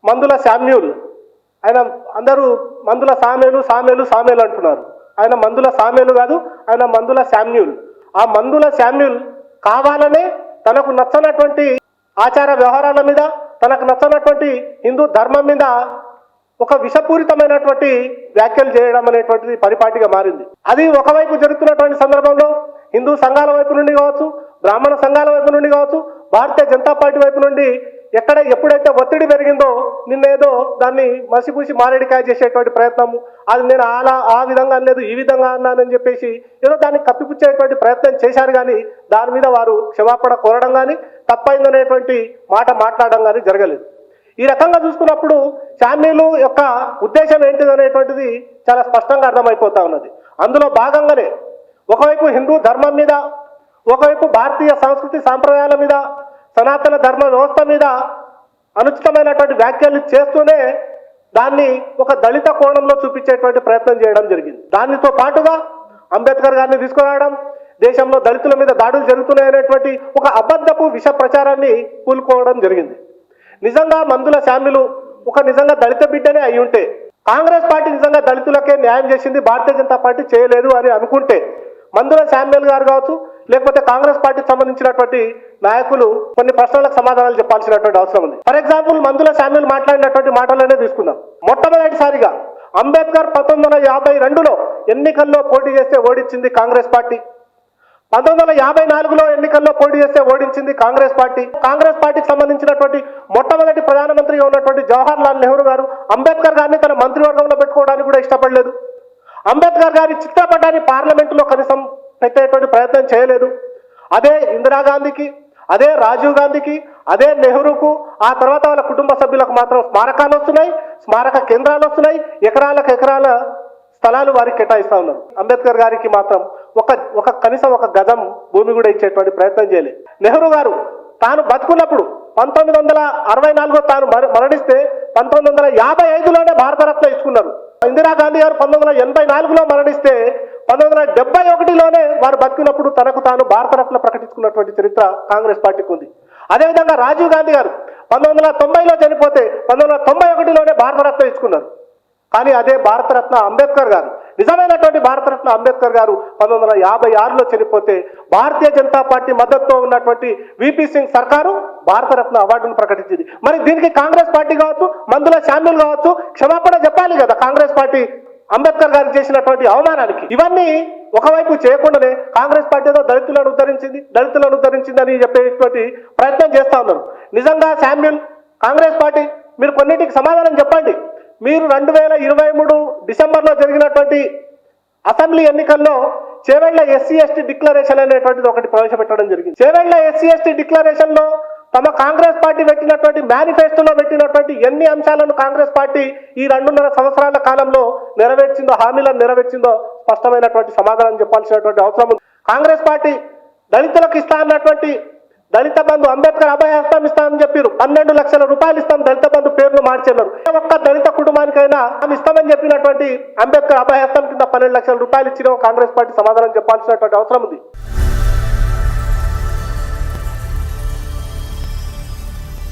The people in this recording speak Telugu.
మందుల శామ్యూల్. ఆయన అందరూ మందుల సామేలు సామేలు సామేలు అంటున్నారు. ఆయన మందుల సామేలు కాదు, ఆయన మందుల శామ్యూల్. ఆ మందుల శామ్యూల్ కావాలనే తనకు నచ్చనటువంటి ఆచార వ్యవహారాల మీద, తనకు నచ్చనటువంటి హిందూ ధర్మం మీద ఒక విషపూరితమైనటువంటి వ్యాఖ్యలు చేయడం అనేటువంటిది పరిపాటిగా మారింది. అది ఒకవైపు జరుగుతున్నటువంటి సందర్భంలో హిందూ సంఘాల వైపు నుండి కావచ్చు, బ్రాహ్మణ సంఘాల వైపు నుండి కావచ్చు, భారతీయ జనతా పార్టీ వైపు నుండి ఎప్పుడైతే ఒత్తిడి పెరిగిందో నిన్నేదో దాన్ని మసిపూసి మారేడికాయ చేసేటువంటి ప్రయత్నము, అది నేను ఆ విధంగా అనలేదు ఈ విధంగా అన్నానని చెప్పేసి ఏదో దాన్ని కప్పిపుచ్చేటువంటి ప్రయత్నం చేశారు. కానీ దాని మీద వారు క్షమాపణ కోరడం కానీ తప్పైందనేటువంటి మాట మాట్లాడడం కానీ జరగలేదు. ఈ రకంగా చూసుకున్నప్పుడు శామ్యులు యొక్క ఉద్దేశం ఏంటిది అనేటువంటిది చాలా స్పష్టంగా అర్థమైపోతా ఉన్నది. అందులో భాగంగానే ఒకవైపు హిందూ ధర్మం మీద, ఒకవైపు భారతీయ సంస్కృతి సాంప్రదాయాల మీద, సనాతన ధర్మ వ్యవస్థ మీద అనుచితమైనటువంటి వ్యాఖ్యలు చేస్తూనే దాన్ని ఒక దళిత కోణంలో చూపించేటువంటి ప్రయత్నం చేయడం జరిగింది. దానితో పాటుగా అంబేద్కర్ గారిని తీసుకురావడం, దేశంలో దళితుల మీద దాడులు జరుగుతున్నాయనేటువంటి ఒక అబద్ధపు విష ప్రచారాన్ని కూలుకోవడం జరిగింది. నిజంగా మందుల శామ్యులు ఒక నిజంగా దళిత బిడ్డనే అయి ఉంటే, కాంగ్రెస్ పార్టీ నిజంగా దళితులకే న్యాయం చేసింది, భారతీయ జనతా పార్టీ చేయలేదు అని అనుకుంటే మందుల శామ్యుల్ గారు కావచ్చు, లేకపోతే కాంగ్రెస్ పార్టీకి సంబంధించినటువంటి నాయకులు కొన్ని ప్రశ్నలకు సమాధానాలు చెప్పాల్సినటువంటి అవసరం ఉంది. ఫర్ ఎగ్జాంపుల్ మందుల శామ్యుల్ మాట్లాడినటువంటి మాటలనే తీసుకుందాం. మొట్టమొదటిసారిగా అంబేద్కర్ 1952లో ఎన్నికల్లో పోటీ చేస్తే ఓడించింది కాంగ్రెస్ పార్టీ. 1954లో ఎన్నికల్లో పోటీ చేస్తే ఓడించింది కాంగ్రెస్ పార్టీ. కాంగ్రెస్ పార్టీకి సంబంధించినటువంటి మొట్టమొదటి ప్రధానమంత్రిగా ఉన్నటువంటి జవహర్ లాల్ నెహ్రూ గారు అంబేద్కర్ గారిని తన మంత్రివర్గంలో పెట్టుకోవడానికి కూడా ఇష్టపడలేదు. అంబేద్కర్ గారి చిత్రపటాన్ని పార్లమెంటులో కనీసం పెట్టేటువంటి ప్రయత్నం చేయలేదు. అదే ఇందిరాగాంధీకి, అదే రాజీవ్ గాంధీకి, అదే నెహ్రూకు, ఆ తర్వాత వాళ్ళ కుటుంబ సభ్యులకు మాత్రం స్మారకాలు వస్తున్నాయి, స్మారక కేంద్రాలు వస్తున్నాయి, ఎకరాలకు ఎకరాల స్థలాలు వారికి కేటాయిస్తా ఉన్నారు. అంబేద్కర్ గారికి మాత్రం కనీసం ఒక గజం భూమి కూడా ఇచ్చేటువంటి ప్రయత్నం చేయలేదు. నెహ్రూ గారు తాను బతుకున్నప్పుడు 1964 తాను మరణిస్తే 1955లోనే భారతరత్న ఇచ్చుకున్నారు. ఇందిరాగాంధీ గారు 1984లో మరణిస్తే 1971లోనే వారు బతికినప్పుడు తనకు తాను భారతరత్న ప్రకటించుకున్నటువంటి చరిత్ర కాంగ్రెస్ పార్టీకి ఉంది. అదేవిధంగా రాజీవ్ గాంధీ గారు 1990లో చనిపోతే 1991లోనే భారతరత్న ఇచ్చుకున్నారు. కానీ అదే భారతరత్న అంబేద్కర్ గారు, నిజమైనటువంటి భారతరత్న అంబేద్కర్ గారు 1956లో చనిపోతే భారతీయ జనతా పార్టీ మద్దతుతో ఉన్నటువంటి విపి సింగ్ సర్కారు భారతరత్న అవార్డును ప్రకటించింది. మరి దీనికి కాంగ్రెస్ పార్టీ కావచ్చు, మందుల శామ్యుల్ కావచ్చు చెప్పాలి కదా కాంగ్రెస్ పార్టీ అంబేద్కర్ గారికి చేసినటువంటి అవమానానికి. ఇవన్నీ ఒకవైపు చేయకుండానే కాంగ్రెస్ పార్టీ ఏదో దళితులను ఉద్ధరించింది అని చెప్పేటువంటి ప్రయత్నం చేస్తా ఉన్నారు. నిజంగా శామ్యుల్, కాంగ్రెస్ పార్టీ మీరు కొన్నింటికి సమాధానం చెప్పండి. మీరు 2023 డిసెంబర్లో జరిగినటువంటి అసెంబ్లీ ఎన్నికల్లో చేవెళ్ల SC/ST డిక్లరేషన్ అనేటువంటిది ఒకటి ప్రవేశపెట్టడం జరిగింది. చేవెళ్ల SC/ST డిక్లరేషన్ లో తమ కాంగ్రెస్ పార్టీ పెట్టినటువంటి మేనిఫెస్టోలో పెట్టినటువంటి ఎన్ని అంశాలను కాంగ్రెస్ పార్టీ ఈ 2.5 సంవత్సరాల కాలంలో హామీలను నెరవేర్చిందో స్పష్టమైనటువంటి సమాధానం చెప్పాల్సినటువంటి అవసరం ఉంది. కాంగ్రెస్ పార్టీ దళితులకు ఇస్తా అన్నటువంటి దళిత బంధు, అంబేద్కర్ అభయహస్తం ఇస్తామని చెప్పారు. 12 లక్షల రూపాయలు ఇస్తాం, దళిత బంధు పేర్లు మార్చేన్నారు. ఒక్క దళిత కుటుంబానికైనా ఇస్తామని చెప్పినటువంటి అంబేద్కర్ అభయహస్తం కింద 12 లక్షల రూపాయలు ఇచ్చిన కాంగ్రెస్ పార్టీ సమాధానం చెప్పాల్సినటువంటి అవసరం ఉంది.